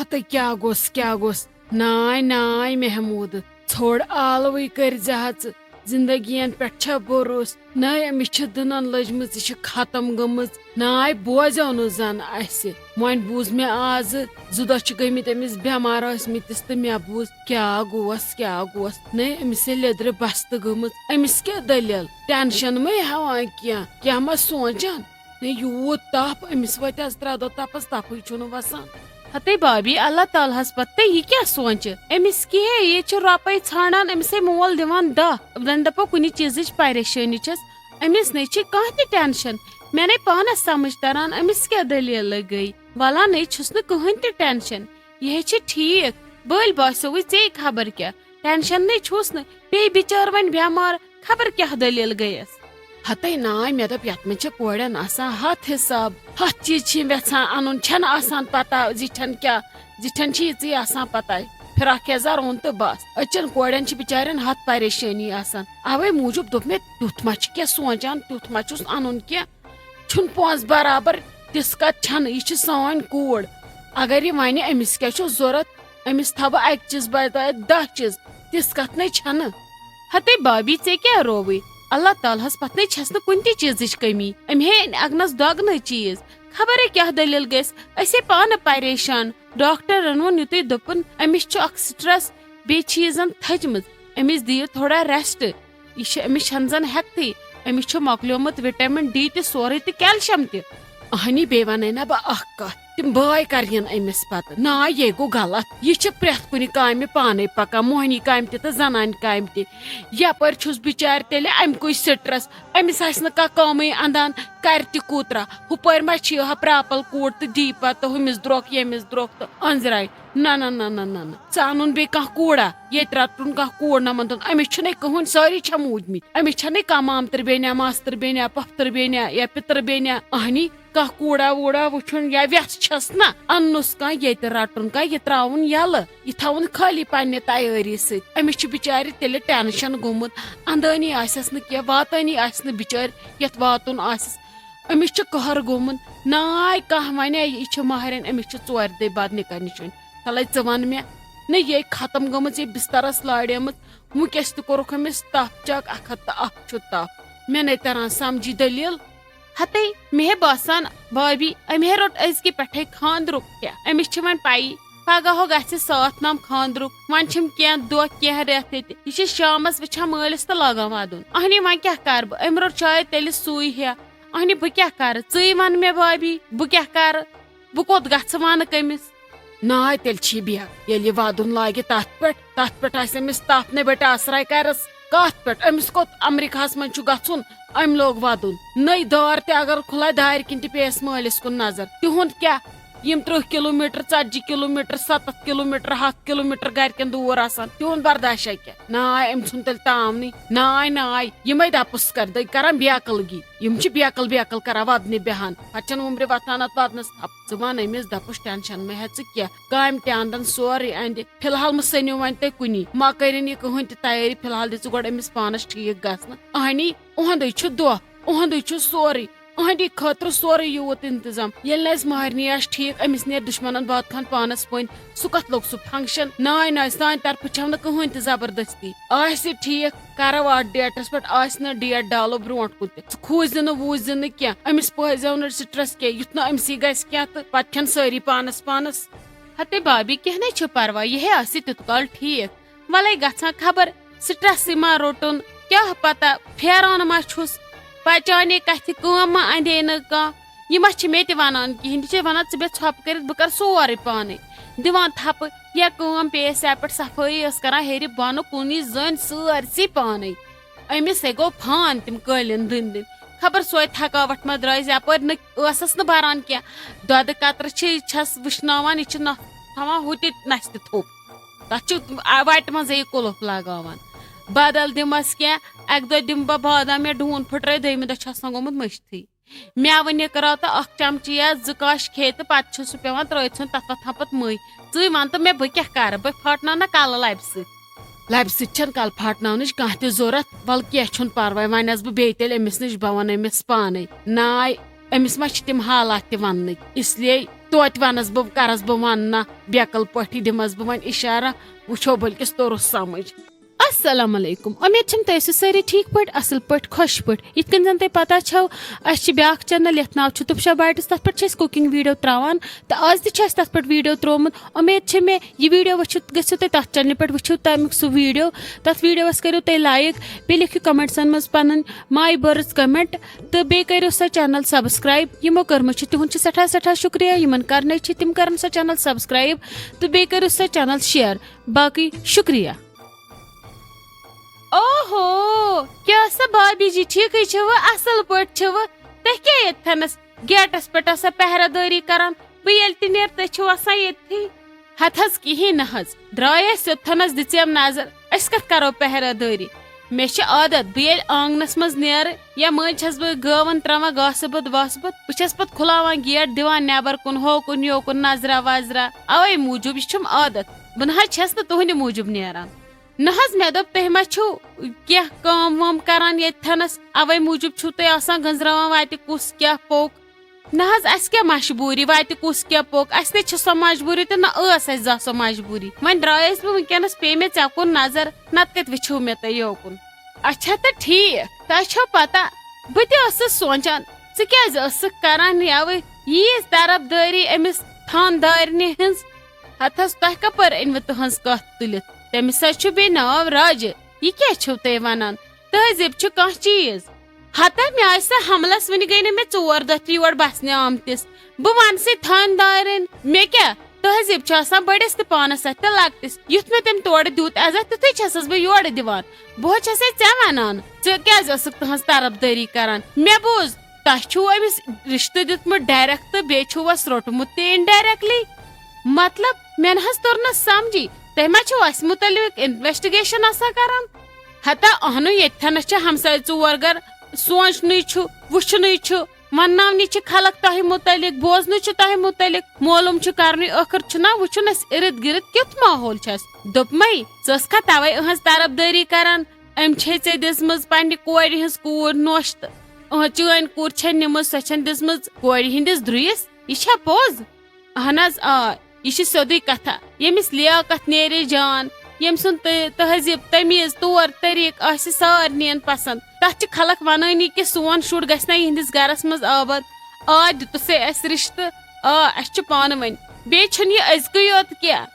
ہتہ کیا گوس ناے ناے محمود ژھوڑ آلوٕے کٔرزِ زندگین پٮ۪ٹھ چھا بروس ناے أمِس چھِ دٕنن لٔجمٕژ یہِ چھِ ختم گٔمٕژ ناے بوزیو نہٕ زن اسہِ وۄنۍ بوٗز مےٚ آزٕ 2 دۄہ چھِ گٔمٕتۍ أمِس بٮ۪مار ٲسمٕتِس تہٕ مےٚ بوٗز کیٛاہ گوس ناے أمِس ہے لیٚدرِ بستہٕ گٔمٕژ أمِس کیٛاہ دٔلیٖل ٹٮ۪نشن مہ ہٮ۪وان کینٛہہ ما سونٛچان نہ یوٗت تپھ أمِس وٲتۍ آز 3 دۄہ تپس تپھٕے چھُنہٕ وسان ہتے بابی اللہ تعالیٰ ہس پتہ یہ کیا سوچ امس کی ہے یہ روپے ژھانڈان امس مول دِوان 10 زن دپو کُنہِ چیٖزٕچ پریشٲنی چھس امس نہ کانٛہہ تہِ ٹینشن مےٚ نَے پانس سمجھ تران امس کیٛاہ دٔلیٖل گٔے ولا نَے چھُس نہٕ کٕہٕنۍ تہِ ٹینشن یہ چھِ ٹھیٖک بٔلۍ باسیووٕے ژےٚ خبر کیٛاہ ٹینشن نَے چھُس نہٕ بیٚیہِ بِچٲر وۄنۍ بٮ۪مار خبر کیٛاہ دٔلیٖل گٔیَس ہتے ناے مےٚ دوٚپ یتھ منٛز چھِ کورٮ۪ن آسان 100 حساب 100 چیٖز چھِ یِم یژھان انُن چھنہٕ آسان پتہ زِٹھٮ۪ن چھِ یِژٕے آسان پتہ فراک یزار اوٚن تہٕ بس أچھن کورٮ۪ن چھِ بِچارٮ۪ن 100 پریشٲنی آسان اوے موٗجوٗب دوٚپ مےٚ تیُتھ ما چھُ کینٛہہ سونٛچان تیُتھ ما چھُس انُن کینٛہہ چھُنہٕ پونٛسہٕ برابر تِژھ کتھ چھنہٕ یہِ چھِ سٲنۍ کوٗر اگر یہِ ونہِ أمِس کیٛاہ چھُ ضوٚرتھ أمِس تھاو بہٕ 1 چیٖز بدلہٕ 10 چیٖز تِژھ کتھ نَے چھنہٕ ہتے بابی ژےٚ کیٛاہ رووٕے اللہ تعالیٰ ہس پتہ چھس نہٕ کُنہِ تہِ چیٖزٕچ کمی أمۍ ہے اگنس دۄگنہٕ چیٖز خبر کیٛاہ دٔلیٖل گژھِ أسے پانہٕ پریشان ڈاکٹرن ووٚن یُتُے دوٚپُن أمِس چھُ اکھ سٹرس بیٚیہِ چھِ یہِ زن تھٔچمٕژ أمِس دِیِو تھوڑا ریسٹ یہِ چھِ أمِس چھنہٕ زن ہٮ۪کتھٕے أمِس چھُ مۄکلیومُت وِٹامِن ڈی تہِ سورُے تہٕ کیلشیم تہِ اہنی بیٚیہِ ونے نا بہٕ اکھ کتھ تِم بٲے کرین أمِس پتہٕ نا یے گوٚو غلط یہِ چھِ پرٛٮ۪تھ کُنہِ کامہِ پانے پکان موہنی کامہِ تہِ تہٕ زنانہِ کامہِ تہِ یپٲرۍ چھُس بِچارِ تیٚلہِ امہِ کُے سٹرس أمِس آسہِ نہٕ کانٛہہ کٲمٕے انٛدان کرِ تہِ کوٗترا ہُپٲرۍ ما چھِ یِہا پراپل کوٗر تہٕ دی پتہٕ ہُمِس دروٚکھ ییٚمِس دروٚکھ تہٕ أنٛزراے نہ ژٕ انُن بیٚیہِ کانٛہہ کوٗرا ییٚتہِ رٹُن کانٛہہ کوٗر نمن دۄن أمِس چھُنَے کٕہٕنۍ سٲری چھا موٗدمٕتۍ أمِس چھنَے کانٛہہ مامتٕر بیٚنیا ماستٕر بیٚنیا پۄپھتٕر بیٚنیا یا پِتٕر بیٚنیا اہنی کانٛہہ کوٗڑا ووٗڑا وٕچھُن یا وٮ۪ژھ چھس نا اننُس کانٛہہ ییٚتہِ رٹُن کانٛہہ یہِ تراوُن یلہٕ یہِ تھاوُن خٲلی پننہِ تیٲری سۭتۍ أمِس چھُ بِچارِ تیٚلہِ ٹٮ۪نشن گوٚمُت انٛدٲنی آسٮ۪س نہٕ کینٛہہ واتٲنی آسہِ نہٕ بِچٲرۍ یتھ واتُن آسٮ۪س أمِس چھُ قہر گوٚمُت ناے کانٛہہ ونے یہِ چھِ ماہرٮ۪ن أمِس چھِ 4 دۄہہِ بعد نِکاح نِشٲنۍ تلے ژٕ ون مےٚ نہ یے ختم گٔمٕژ یہِ بسترس لاڑیمٕژ وٕنکیٚس تہِ کوٚرُکھ أمِس تپھ چک 101 چھُ تپھ مےٚ نَے تران سمجھی دٔلیٖل ہتے مےٚ باسان بابی أمۍ ہے روٚٹ أزکہِ پٮ۪ٹھے خاندرُک کیٛاہ أمِس چھِ وۄنۍ پایی پگہہ گژھِ ساتھ نام خاندرُک وۄنۍ چھِم کینٛہہ دۄہ کینٛہہ رٮ۪تھ ییٚتہِ یہِ چھِ شامس وٕچھان مٲلِس تہٕ لاگان ودُن اہنی وۄنۍ کیٛاہ کرٕ بہٕ أمۍ روٚٹ شاید تیٚلہِ سُے ہیا اہنی بہٕ کیٛاہ کرٕ ژٕے ون مےٚ بابی بہٕ کیٛاہ کرٕ بہٕ کوٚت گژھٕ ونہٕ کٔمِس ناے تیٚلہِ چھی بیٚہہ ییٚلہِ یہِ ودُن لاگہِ تتھ پٮ۪ٹھ آسہِ أمِس تپھ نے بٔٹہِ آسراے کرس کتھ پٮ۪ٹھ أمِس کوٚت امریکہس منٛز چھُ گژھُن أمۍ لوگ ودُن نٔے دار تہِ اگر کھُلاے دارِ کِنۍ تہِ پیٚیس مٲلِس کُن نظر تِہُنٛد کیٛاہ یِم 30 کِلوٗمیٖٹر 40 کِلوٗمیٖٹر 70 کِلوٗمیٖٹر 100 کِلوٗمیٖٹر گرِکٮ۪ن دوٗر آسان تِہُنٛد برداشا کیٛاہ ناے أمۍ ژھُن تیٚلہِ تامنٕے ناے یِمے دپُس کر دٔے کران بیقلگی یِم چھِ بیقل کران ودنہِ بیہان پتہٕ چھنہٕ وُمرِ وتھان اتھ ودنس تھپھ ژٕ ون أمِس دپُس ٹینشن مہ ہےٚ ژٕ کینٛہہ کامہِ تہِ انٛدن سورُے انٛدِ فلحال مہ سٔنِو وۄنۍ تُہۍ کُنی ما کٔرِنۍ یہِ کٕہٕنۍ تہِ تیٲری فلحال دِ ژٕ گۄڈٕ أمِس پانس ٹھیٖک گژھنہٕ اہنی اُہُنٛدُے چھُ دۄہ اُہُنٛدُے چھُ سورُے أہنٛدی خٲطرٕ سورُے یوٗت انتظام ییٚلہِ نہٕ اَسہِ مہرنی آسہِ ٹھیٖک أمِس نیرِ دُشمنن بات خان پانس پٔنۍ سُہ کتھ لوٚگ سُہ فنکشن ناے سانہِ طرفہٕ چھَو نہٕ کٕہٕنۍ تہِ زبردستی آسہِ ٹھیٖک کرو اتھ ڈیٹس پٮ۪ٹھ آسہِ نہٕ ڈیٹ ڈالو برونٛٹھ کُن تہِ ژٕ کھوٗژزِ نہٕ ووٗززِ نہٕ کینٛہہ أمِس پٲیزیو نہٕ سٹرس کینٛہہ یُتھ نہٕ أمسٕے گژھِ کینٛہہ تہٕ پتہٕ کھٮ۪ن سٲری پانس ہتے بابی کینٛہہ نَے چھُ پرواے یہِ ہے آسہِ تیُتھ کال ٹھیٖک وَلے گژھان خبر سٹرسٕے ما روٚٹُن کیٛاہ پتہ پھیران ما چھُس پچانے کتھِ کٲم ما اندے نہٕ کانٛہہ یہِ ما چھِ مےٚ تہِ ونان کِہینۍ یہِ چھِ ونان ژٕ بیٚہہ ژھۄپہٕ کٔرِتھ بہٕ کرٕ سورُے پانے دِوان تھپہٕ یا کٲم پیٚیس یا پٮ۪ٹھ صفٲیی ٲس کران ہیٚرِ بۄنہٕ کُنی زٔنۍ سٲرسٕے پانے أمِس ہے گوٚو فان تِم قٲلیٖن دٕنۍ خبر سۄے تھکاوٹھ ما درٛایس یپٲرۍ نہٕ ٲسس نہٕ بران کینٛہہ دۄدٕ قطرٕ چھس وٕشناوان یہِ چھِ تھاوان ہُہ تہِ نستہِ تھوٚپ تتھ چھُ وٹہِ منٛزے یہِ کُلُف لگاوان بدل دِمس کینٛہہ اکہِ دۄہ دِمہٕ بہٕ بادام یا ڈوٗن پھٕٹرٲے دوٚیمہِ دۄہ چھُ آسان گوٚمُت مٔشتھٕے میوٕ نِکراو تہٕ 1 چمچہٕ یا 2 کاش کھیٚیہِ تہٕ پتہٕ چھُ سُہ پیٚوان ترٲوِتھ ژھُن تتھ وۄتھان پتہٕ مٔہۍ ژٕے ون تہٕ مےٚ بہٕ کیٛاہ کرٕ بہٕ پھاٹناو نا کلہٕ لبہِ سۭتۍ چھنہٕ کلہٕ پھاٹناونٕچ کانٛہہ تہِ ضوٚرتھ ولہٕ کینٛہہ چھُنہٕ پرواے وۄنۍ آسہٕ بہٕ بیٚیہِ تیٚلہِ أمِس نِش بہٕ ونہٕ أمِس پانے ناے أمِس ما چھِ تِم حالات تہِ وننٕکۍ اس لیے توتہِ ونس بہٕ کرس بہٕ وننا بیکل پٲٹھی دِمس بہٕ وۄنۍ اشارہ وٕچھو بٔلکِس توٚرُس سمجھ. السلام علیکم. امید چھم تُہۍ ٲسِو سٲری ٹھیک پٲٹھۍ اصل پٲٹھۍ خۄش پٲٹھۍ. یِتھ کٔنۍ زن تۄہہِ پتہ چھو اسہِ چھِ بیاکھ چینل یتھ ناو چھُ تُپشا بایٹس. تتھ پٮ۪ٹھ چھِ أسۍ کُکِنگ ویڈیو تراوان تہٕ آز تہِ چھُ اسہِ تتھ پٮ۪ٹھ ویڈیو ترومُت. امید چھِ مےٚ یہِ ویڈیو وٕچھِتھ گٔژھِو تُہۍ تتھ چینلہِ پٮ۪ٹھ وٕچھِو تمیُک سُہ ویڈیو. تتھ ویڈیوس کٔرِو تُہۍ لایک بیٚیہِ لیکھِو کمنٹسن منٛز پنٕنۍ ماے بٔرٕز کمنٹ تہٕ بیٚیہِ کٔرِو سۄ چینل سبسکرایب. یِمو کٔرمٕژ چھِ تِہُنٛد چھُ سٮ۪ٹھاہ سٮ۪ٹھاہ شُکریہ. یِمن کرنے چھِ تِم کرن سۄ چینل سبسکرایب تہٕ بیٚیہِ کٔرِو سۄ چینل شیر. باقٕے شُکریہ. اوہو کیٛاہ سا بھابی جی ٹھیکٕے چھِوٕ اصل پٲٹھۍ چھِوٕ. تُہۍ کیٛاہ ییٚتھنس گیٹس پٮ۪ٹھ آسان پہرا دٲری کران. بہٕ ییٚلہِ تہِ نیرٕ تُہۍ چھِو آسان ییٚتھی. ہتھ حظ کِہیٖنۍ نہ حظ درٛاے أسۍ یوٚتھنس دِژیم نظر. أسۍ کتھ کرو پہرا دٲری. مےٚ چھِ عادت بہٕ ییٚلہِ آنگنس منٛز نیرٕ یا مٔنٛزۍ چھس بہٕ گٲون تراوان گاسہٕ بٔد واسہٕ بٔد بہٕ چھس پتہٕ کھُلاوان گیٹ دِوان نیبر کُن ہوکُن یوکُن نظرا وظرا. اوے موٗجوٗب یہِ چھُم عادت. بہٕ نہ حظ چھس نہٕ تُہنٛدِ موٗجوٗب نیران. نہ حظ مےٚ دوٚپ تُہۍ ما چھِو کینٛہہ کٲم وٲم کران ییٚتھنس اوے موٗجوٗب چھِو تُہۍ آسان گٔنزراوان واتہِ کُس کیٛاہ پوٚک. نہ حظ اسہِ کیٛاہ مجبوٗری واتہِ کُس کیٛاہ پوٚک. اسہِ نَے چھِ سۄ مجبوٗری تہٕ نہ ٲس اسہِ زانٛہہ سۄ مجبوٗری. وۄنۍ درٛایس بہٕ وٕنکیٚنس پیٚیہِ مےٚ ژےٚ کُن نظر نتہٕ کتہِ وٕچھِو مےٚ تُہۍ یوکُن. اچھا تہٕ ٹھیٖک تۄہہِ چھو پتہ بہٕ تہِ ٲسٕس سونٛچان ژٕ کیٛازِ ٲسٕکھ کران یوٕ ییٖژ طرف دٲری أمِس خاندارنہِ ہٕنٛز. ہتھ حظ تۄہہِ کپٲرۍ أنوٕ تٕہٕنٛز کتھ تُلِتھ. تٔمِس حظ چھُ بیٚیہِ ناو راجہِ. یہِ کیٛاہ چھِو تُہۍ ونان تہذیب چھُ کانٛہہ چیٖز. ہتا مےٚ آسہِ سا حملس وُنہِ گٔے نہٕ مےٚ 4 دۄہ تہِ یور بسنہِ آمتِس. بہٕ ونسٕے خاندارن مےٚ کیٛاہ تہذیب چھُ آسان بٔڑِس تہِ پانس اتھِ تہٕ لۄکٹِس. یُتھ مےٚ تٔمۍ تورٕ دیُت عزت تِتھُے چھسس بہٕ یورٕ دِوان. بہٕ حظ چھسے ژےٚ ونان ژٕ کیٛازِ ٲسٕکھ تٕہٕنٛز طرف دٲری کران. مےٚ بوٗز تۄہہِ چھُو أمِس رشتہٕ دیُتمُت ڈایریکٹ تہٕ بیٚیہِ چھُوس روٚٹمُت تہِ انڈایریکٹلی. مطلب مےٚ نہ حظ توٚر نہٕ سمجھی تُہۍ ما چھِو اسہِ مُتعلق انویسٹِگیشن آسان کران. ہتا اہنُے ییٚتھنس چھِ ہمساے 4 گرٕ سونچنُے چھُ وٕچھنُے چھُ ونناونہِ چھِ خلق تۄہہِ مُتعلق بوزنُے چھُ تۄہہِ مُتعلق معلوٗم چھُ کرنُے ٲخر چھُنہ وٕچھُن اسہِ ارد گرد کیُتھ ماحول چھُ اسہِ. دوٚپمے ژٕ ٲسکھا توے إہٕنٛز طرف دٲری کران. أمۍ چھے ژےٚ دِژمٕژ پننہِ کورِ ہٕنٛز کوٗر نوٚش تہٕ چٲنۍ کوٗر چھےٚ نِمٕژ سۄ چھےٚ دِژمٕژ کورِ ہٕنٛدِس درُیِس. یہِ چھا پوٚز. اہن حظ آ یہِ چھِ سیٚودُے کتھا. ییٚمِس لیاقت نیرِ جان ییٚمۍ سُنٛد تہذیب تمیٖز طور طریٖقہٕ آسہِ سارنٕین پسنٛد تتھ چھِ خلق ونٲنی کہِ سون شُر گژھِ نہ یِہنٛدِس گرس منٛز آباد. آ دِتُسے اسہِ رشتہٕ آ اسہِ چھُ پانہٕ ؤنۍ. بیٚیہِ چھُنہٕ یہِ أزکُے یوت کینٛہہ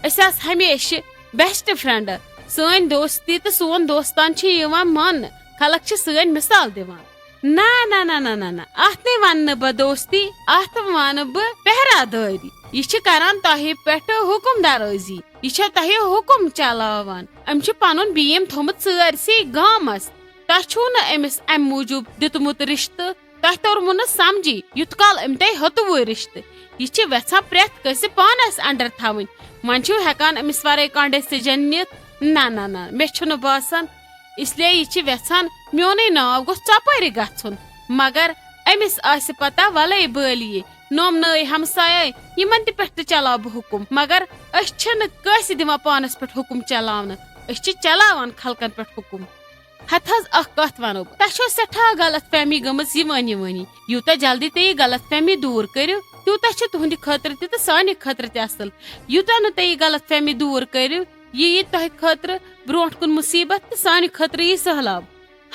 أسۍ آسہٕ ہمیشہِ بیسٹ فرینڈ. سٲنۍ دوستی تہٕ سون دوستان چھِ یِوان ماننہٕ. خلق چھِ سٲنۍ مثال دِوان. نہ نہ نہ نہ نہ نہ اتھ نَے ونہٕ نہٕ بہٕ دوستی اتھ ونہٕ بہٕ پہرا دٲری. یہِ چھِ کران تۄہہِ پٮ۪ٹھ حُکُم درٲزی. یہِ چھےٚ تۄہہِ حُکُم چلاوان. أمۍ چھُ پنُن بیم تھوٚمُت سٲرسٕے گامس. تۄہہِ چھُو نہٕ أمِس امہِ موٗجوٗب دِتمُت رشتہٕ. تۄہہِ توٚرمُت نہٕ سمجھی یُتھ کال أمۍ تۄہہِ ہیوٚتوٕ رشتہٕ. یہِ چھِ ویژھان پرٮ۪تھ کٲنٛسہِ پانس انڈر تھاوٕنۍ. وۄنۍ چھِو ہٮ۪کان أمِس ورٲے کانٛہہ ڈیسِجن نِتھ. نہ نہ نہ مےٚ چھُنہٕ باسان. اسلیے یہِ چھِ ویژھان میونُے ناو گوٚژھ ژۄپٲرۍ گژھُن. مگر أمِس آسہِ پتہ ولے بٲلیے نومنٲے ہمسایے یِمن تہِ پٮ۪ٹھ تہِ چلاو بہٕ حُکُم. مگر أسۍ چھِنہٕ کٲنٛسہِ دِوان پانس پٮ۪ٹھ حُکُم چلاونہٕ. أسۍ چھِ چلاوان خلقن پٮ۪ٹھ حُکُم. ہتھ حظ اکھ کتھ ونو بہٕ تۄہہِ چھو سٮ۪ٹھاہ غلط فہمی گٔمٕژ یِوٲنی. یوٗتاہ جلدی تُہۍ یہِ غلط فہمی دوٗر کٔرِو تیوٗتاہ چھُ تُہنٛدِ خٲطرٕ تہِ تہٕ سانہِ خٲطرٕ تہِ اصل. یوٗتاہ نہٕ تُہۍ یہِ غلط فہمی دوٗر کٔرِو یہِ یی تۄہہِ خٲطرٕ برونٛٹھ کُن مُصیبت تہٕ سانہِ خٲطرٕ یی سہلاب.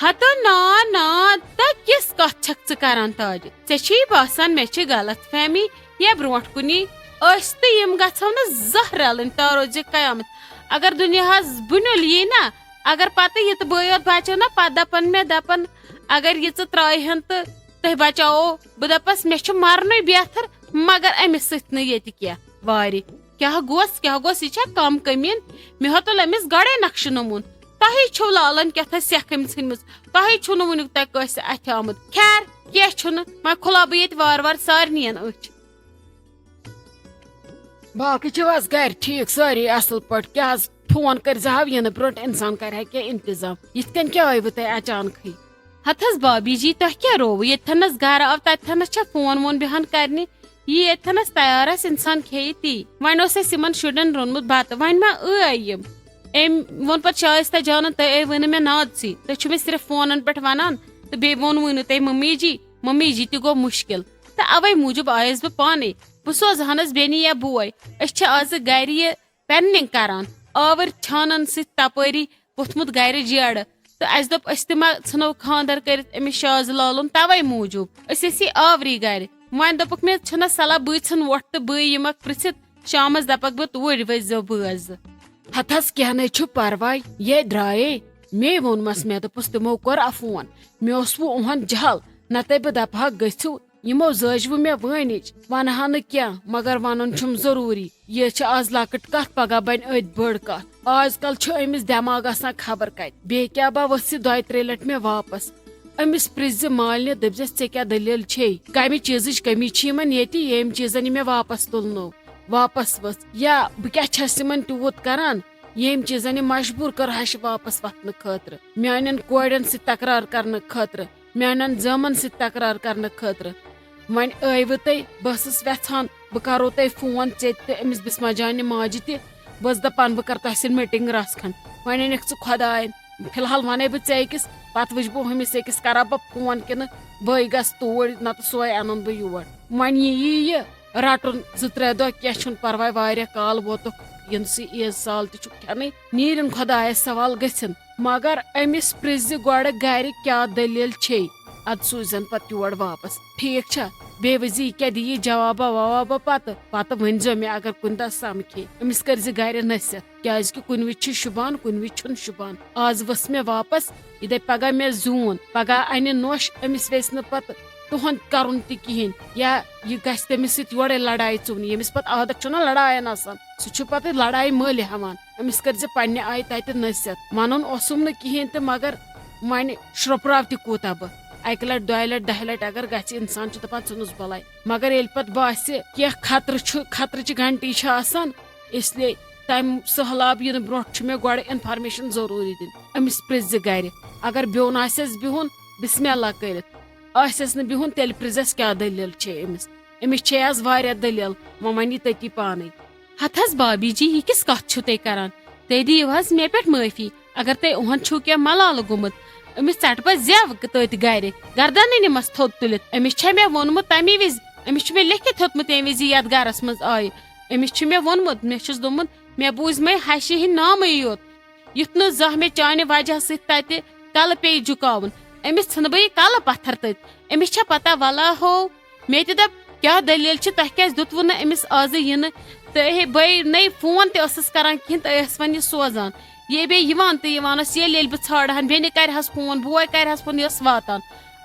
ہتہٕ نا نا تہٕ کِژھ کتھ چھکھ ژٕ کران تاجہِ. ژےٚ چھُے باسان مےٚ چھِ غلط فہمی یا برونٛٹھ کُنی أسۍ تہٕ یِم گژھو نہٕ زانٛہہ رلٕنۍ تا روزِ قیامت. اگر دُنیاہس بُنیُل یی نا اگر پتہٕ یہِ تہٕ بٲے یوت بچو نا پتہٕ دپن مےٚ دپن اگر یہِ ژٕ ترٛٲیہن تہٕ تُہۍ بچاوو بہٕ دپس مےٚ چھُ مرنُے بہتر مگر أمِس سۭتۍ نہٕ ییٚتہِ کینٛہہ. وارِ کیٛاہ گوٚژھ یہِ چھا کم کٔمیٖن. مےٚ ہوتُل أمِس گۄڈے نقشہٕ نموٗن. تۄہے چھُو لالن کیٛاہ سیٚکھ أمۍ ژھٕنمٕژ. تۄہے چھُو نہٕ وُنیُک تۄہہِ کٲنٛسہِ اتھِ آمُت. خیر کینٛہہ چھُنہٕ وۄنۍ کھُلاو بہٕ ییٚتہِ وارٕ وارٕ سارنٕین أچھ. باقٕے چھِو حظ گرِ ٹھیٖک سٲری اصل پٲٹھۍ. کیٛاہ حظ فون کٔرۍزِہاو یِنہٕ برونٛٹھ انسان کرِ ہا کینٛہہ انتظام. یِتھ کٔنۍ کیٛاہ آیوٕ تۄہہِ اچانکھٕے. ہتھ حظ بھابی جی تۄہہِ کیٛاہ رووٕ ییٚتھنس گرٕ آو تتھنس چھا فون وون بیہان کرنہِ. یہِ ییٚتھنس تیار آسہِ انسان کھیٚیہِ تی. وۄنۍ اوس اسہِ یِمن شُرٮ۪ن روٚنمُت بتہٕ وۄنۍ ما ٲے یِم. أمۍ ووٚن پتہٕ شایستہ جانن تُہۍ ٲیوٕ نہٕ مےٚ نادسٕے. تُہۍ چھِو مےٚ صرف فونن پٮ۪ٹھ ونان تہٕ بیٚیہِ ووٚنوٕ نہٕ تۄہہِ ممی جی تہِ گوٚو مُشکِل تہٕ اوے موٗجوٗب آیس بہٕ پانے. بہٕ سوزہانس بیٚنہِ یا بوے. أسۍ چھِ آز گرِ یہِ پینلنگ کران آور چھانن سۭتۍ تپٲری ووٚتھمُت گرِ جیرٕ تہٕ اسہِ دوٚپ أسۍ تہِ ما ژھٕنو خاندر کٔرِتھ أمِس شازٕ لالُن توے موٗجوٗب. أسۍ ٲسی آورٕے گرِ. وۄنۍ دوٚپُکھ مےٚ چھُنہ صلاح بٕے ژھٕن وۄٹھ تہٕ بٕے یِمکھ پرژھِتھ شامس دپکھ بہٕ توٗرۍ ؤسۍزیو بٲژ. ہتس کیٛاہ نَے چھُ پرواے یہ درٛایے مے ووٚنمس مےٚ دوٚپُس تِمو کوٚر فون مےٚ اوس وۄنۍ اُہُنٛد جہل نتہٕ بہٕ دپہٕ ہکھ گٔژھِو یِمو زٲجوٕ مےٚ وٲنِج ونہٕ ہا نہٕ کینٛہہ مگر ونُن چھُم ضروٗری. یہِ چھِ آز لۄکٕٹ کتھ پگاہ بنہِ أتۍ بٔڑ کتھ. آز کل چھُ أمِس دٮ۪ماغ آسان خبر کتہِ. بیٚیہِ کیٛاہ با ؤژھ یہِ 2-3 لٹہِ مےٚ واپس. أمِس پرٛژھزِ مالنہِ دٔپزٮ۪س ژےٚ کیٛاہ دٔلیٖل چھے کمہِ چیٖزٕچ کٔمی چھِ یِمن ییٚتہِ ییٚمہِ چیٖزن یہِ مےٚ واپس تُلنو واپس ؤژھ یا بہٕ کیٛاہ چھس یِمن تیوٗت کران ییٚمہِ چیٖزن یہِ مجبوٗر کٔرہَش واپس وتھنہٕ خٲطرٕ میانٮ۪ن کورٮ۪ن سۭتۍ تکرار کرنہٕ خٲطرٕ میانٮ۪ن زامن سۭتۍ تکرار کرنہٕ خٲطرٕ. وۄنۍ ٲیوٕ تُہۍ بہٕ ٲسٕس ویژھان بہٕ کرو تۄہہِ فون ژےٚ تہِ أمِس بسما جانہِ ماجہِ تہِ بہٕ ٲسٕس دپان بہٕ کرٕ تۄہہِ سۭتۍ میٖٹنٛگ رژھ کھنٛڈ. وۄنۍ أنِکھ ژٕ خۄداین فلحال ونَے بہٕ ژےٚ أکِس پتہٕ وٕچھِ بہٕ ہُمِس أکِس کرا بہٕ فون کِنہٕ بٲے گژھ توٗرۍ نتہٕ سۄے انُن بہٕ یور. وۄنۍ یہِ رٹُن 2-3 دۄہ کینٛہہ چھُنہٕ پرواے واریاہ کال ووتُکھ یِنسٕے عیٖز سال تہِ چھُ کھٮ۪نٕے نیٖرِن خۄدایس سوال گٔژھِن مگر أمِس پرٛژھزِ گۄڈٕ گرِ کیٛاہ دٔلیٖل چھے ادٕ سوٗزٮ۪ن پتہٕ یور واپس ٹھیٖک چھا. بیٚیہِ وٕزِ یہِ کیٛاہ دِیہِ جوابا ووابا پتہٕ ؤنۍزیو مےٚ اگر کُنہِ دۄہ سمکھے. أمِس کٔرزِ گرِ نصیحت کیٛازِ کہِ کُنہِ وِزِ چھُ شوٗبان کُنہِ وِزِ چھُنہٕ شوٗبان. آز ؤژھ مےٚ واپس یہِ دپہِ پگاہ مےٚ زیوٗن پگاہ انہِ نوٚش أمِس ویژھِ نہٕ پتہٕ تُہُنٛد کرُن تہِ کِہینۍ یا یہِ گژھِ تٔمِس سۭتۍ یورے لڑایہِ ژُونہِ ییٚمِس پتہٕ عادت چھُنہ لڑاین آسان سُہ چھُ پتہٕ لڑایہِ مٔلۍ ہٮ۪وان. أمِس کٔرزِ پننہِ آیہِ تتہِ نصیحت. ونُن اوسُم نہٕ کِہینۍ تہٕ مگر وۄنۍ شرٛوپراو تہِ کوٗتاہ بہٕ 1 لٹہِ 2 لٹہِ 10 لٹہِ اگر گژھِ انسان چھُ دپان ژھٕنُس بلاے مگر ییٚلہِ پتہٕ باسہِ کینٛہہ خطرٕچہِ گھنٹی چھِ آسان اسلیے تمہِ سہلاب یِنہٕ برونٛٹھ چھُ مےٚ گۄڈٕ انفارمیشن ضروٗری دِنۍ. أمِس پرٛژھزِ گرِ اگر بیوٚن آسٮ۪س بِہُن بسمہ اللہ کٔرِتھ آسٮ۪س نہٕ بِہُن تیٚلہِ پرٛژھزٮ۪س کیٛاہ دٔلیٖل چھے أمِس چھے آز واریاہ دٔلیٖل وۄنۍ ونہِ یہِ تٔتی پانے. ہتھ حظ بابی جی یہِ کِژھ کتھ چھِو تُہۍ کران تُہۍ دِیِو حظ مےٚ پٮ۪ٹھ معٲفی اگر تۄہہِ اُہُنٛد چھُو کینٛہہ ملالہٕ گوٚمُت. أمِس ژٹہٕ بہٕ زٮ۪و تٔتۍ گرِ گردنٕے نِمس تھوٚد تُلِتھ. أمِس چھےٚ مےٚ ووٚنمُت تمے وِزِ أمِس چھُ مےٚ لیکھِتھ ہیوٚتمُت ییٚمہِ وِزِ یتھ گرس منٛز آیہِ. أمِس چھُ مےٚ ووٚنمُت مےٚ چھُس دوٚپمُت مےٚ بوٗزمے ہشہِ ہِنٛدۍ نامٕے یوت یُتھ نہٕ زانٛہہ مےٚ چانہِ وجہ سۭتۍ تتہِ کلہٕ پیٚیہِ جُکاوُن. أمِس ژھٕنہٕ بہٕ یہِ کلہٕ پتھر تٔتۍ. أمِس چھےٚ پتہ ولا ہو مےٚ تہِ دپ کیٛاہ دٔلیٖل چھِ تۄہہِ کیٛازِ دیُتوٕ نہٕ أمِس آزٕ یِنہٕ تہٕ بٲے نَے فون تہِ ٲسٕس کران کِہینۍ تُہۍ ٲسۍ وۄنۍ یہِ سوزان یہِ بیٚیہِ یِوان تہٕ یِوان ٲس ییٚلہِ بہٕ ژھانڈہن بیٚنہِ کرِہس فون بوے کرِہس فون یہِ ٲس واتان.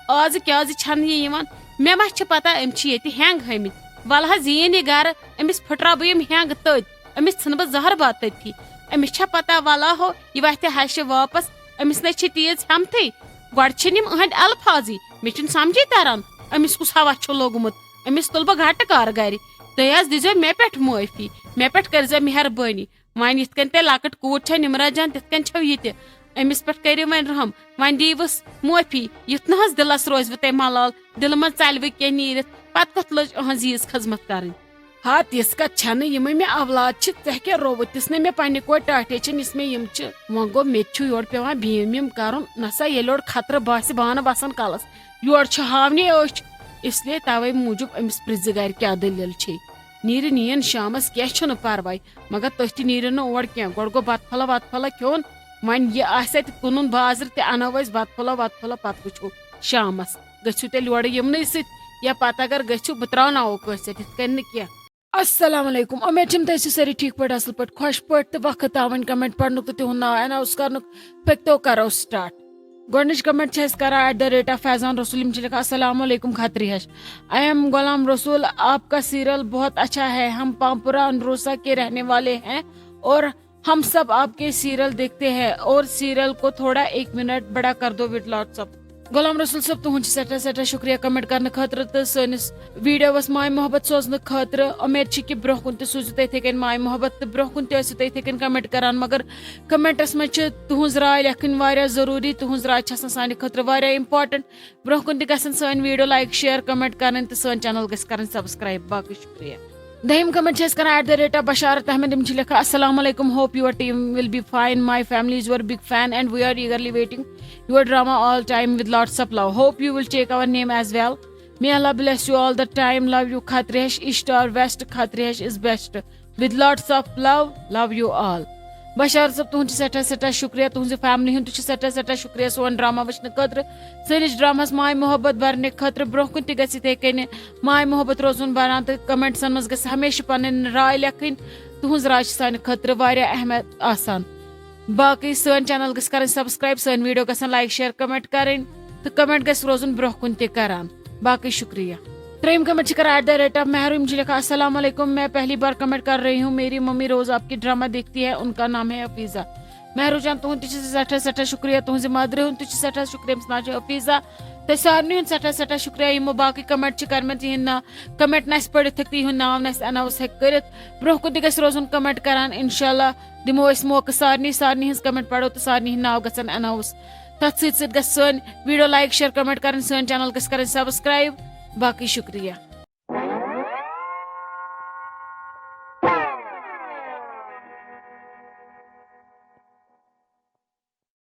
آزٕ کیٛازِ چھنہٕ یہِ یِوان مےٚ ما چھِ پتہ أمۍ چھِ ییٚتہِ ہینگ ہٲمٕتۍ. ولہٕ حظ یِیِن یہِ گرٕ أمِس پھٕٹراو بہٕ یِم ہینگ تٔتۍ أمِس ژھٕنہٕ بہٕ زہر باد تٔتھی. أمِس چھےٚ پتہ ولا ہو یہِ وتھِ ہشہِ واپس أمِس نَے چھِ تیٖژ ہٮ۪متھٕے گۄڈٕ چھِنہٕ یِم أہٕنٛدۍ الفاظی مےٚ چھُنہٕ سمجھے تران أمِس کُس ہوا چھُ لوٚگمُت. أمِس تُل بہٕ گھٹہٕ کار گرِ. تُہۍ حظ دِزیو مےٚ پٮ۪ٹھ معٲفی مےٚ پٮ۪ٹھ کٔرزیو مہربٲنی. وۄنۍ یِتھ کٔنۍ تۄہہِ لۄکٕٹ کوٗر چھےٚ نِمرا جان تِتھ کٔنۍ چھو یہِ تہِ أمِس پٮ۪ٹھ کٔرِو وۄنۍ رحم وۄنۍ دِیٖوُس معٲفی یُتھ نہٕ حظ دِلس روزوٕ تۄہہِ ملال دِلہٕ منٛز ژلوٕ کینٛہہ نیٖرِتھ پتہٕ کتھ لٔج أہٕنٛز ییٖژ خدمت کرٕنۍ. ہا تِژھ کتھ چھنہٕ یِمے مےٚ اولاد چھِ ژےٚ کیٛاہ رووُت تِژھ نَے مےٚ پننہِ کورِ ٹاٹھے چھِنہٕ یِژھ مےٚ یِم چھِ. وۄنۍ گوٚو مےٚ تہِ چھُ یورٕ پیوان بھیٖم کرُن نسا ییٚلہِ یورٕ خطرٕ باسہِ بانہٕ بسان کلس یورٕ چھِ ہاونہِ أچھ اسلیے توے موٗجوٗب أمِس پرٛژھزِ گرِ کیٛاہ دٔلیٖل چھے. نیٖرِن یِیِن شامس کینٛہہ چھُنہٕ پرواے مگر تُہۍ تہِ نیٖرِو نہٕ اور کینٛہہ گۄڈٕ گوٚو بتہٕ پھوٚلہ وتہٕ پھوٚلہ کھیوٚن وۄنۍ یہِ آسہِ اتہِ کٕنُن بازرٕ تہِ انو أسۍ بتہٕ پھوٚلہ وتہٕ پھوٚلہ پتہٕ وٕچھو شامس گٔژھِو تیٚلہِ یورٕ یِمنٕے سۭتۍ یا پتہٕ اگر گٔژھِو بہٕ تراوناوو کٲنٛسہِ سۭتۍ یِتھ کٔنۍ نہٕ کینٛہہ. السلام علیکم امید چھِم تُہۍ ٲسِو سٲری ٹھیٖک پٲٹھۍ اصل پٲٹھۍ خۄش پٲٹھۍ تہٕ وقت آو وۄنۍ کمنٹ پرنُک تہٕ تِہُنٛد ناو ایناوُس کرنُک پٔکتو کرو سٹارٹ. گۄڈٕنِچ کمنٹ چھِ أسۍ کران @ فیضان رسول یِم چھِ لیکھان السلام علیکم کھتری ہش آئی ایم غلام رسول آپ کا سیریل بہت اچھا ہے ہم پامپورہ انروسا کے رہنے والے ہیں اور ہم سب آپ کے سیریل دیکھتے ہیں اور سیریل کو تھوڑا 1 منٹ بڑا کر دو وتھ لاٹس آف. غلام رسول صٲب تُہُنٛد چھُ سٮ۪ٹھاہ سٮ۪ٹھاہ شُکریہ کمنٹ کرنہٕ خٲطرٕ تہٕ سٲنِس ویٖڈیوَس ماے محبت سوزنہٕ خٲطرٕ اُمید چھِ کہِ برونٛہہ کُن تہِ سوٗزِو تُہۍ یِتھٕے کٔنۍ ماے محبت تہٕ برونٛہہ کُن تہِ ٲسِو تُہۍ یِتھٕے کٔنۍ کمنٹ کران مگر کمنٹس منٛز چھِ تُہنٛز راے لیکھٕنۍ واریاہ ضروٗری تُہنٛز راے چھِ آسان سانہِ خٲطرٕ واریاہ اِمپاٹنٹ برونٛہہ کُن تہِ گژھن سٲنۍ ویٖڈیو لایک شیر کمنٹ کرٕنۍ تہٕ سٲنۍ چینل گژھِ کرٕنۍ سبسکرایب باقٕے شُکریہ. دٔیِم کمنٹ چھِ أسۍ کران @ بشارت احمد یِم چھِ لیکھان السلام علیکم hope your team will be fine my family is your big fan and we are eagerly waiting your drama all time with lots of love hope you will take our name as well. May Allah bless you all the time. Love you Khatrihesh Ishtar West. Khatrihesh is best. With lots of love. Love you all. Bashar صاحب تہن سٹھا سٹھا شکریہ تہذ family ہند سٹھا سٹھا شکریہ سون drama وچھنے خاطر since dramas ماے محبت برنے خاطر برو کن تہ گژھِ یتھے کن ماے محبت روزن بران تو کمنٹسن مز گژھِ ہمیشہ پنن رائے لکھن تہذ رائے سانہ خاطر واریاہ اہمیت آسان باقی سن چینل گژھِ کرن سبسکرائب سن ویڈیو گژھن لائک شیئر کمنٹ کرن تو کمنٹ گژھِ روزن برو کن تہ کران باقی شکریہ تریم کمنٹ چھ کرا @ محروم جی لکھا السلام علیکم میں پہلی بار کمنٹ کر رہی ہوں میری ممی روز آپ کی ڈرامہ دیکھتی ہے ان کا نام ہے حفیظہ محرو جان تہن تہ سٹھا سٹھا شکریہ تہذ مدر ہند تہ سٹھا شکریہ امس ناو حفیظہ تو سارنی ہند سٹھا سٹھا شکریہ یمو باقی کمنٹ کرمت تہند کمنٹ نس پڑھت تہند ناو نس اناؤنس ہیک کرت برو کن تہ گژھِ روزن کمنٹ کران انشاءاللہ دمو اس موقع سارنی ہز کمنٹ پڑھو تو سارنی ہند ناو گژھن اناؤنس تتھ سۭتۍ سۭتۍ گژھِ سٲنۍ ویڈیو لائک شیئر کمنٹ کرن سٲنۍ چینل گژھِ کرن سبسکرائب باقی شکریہ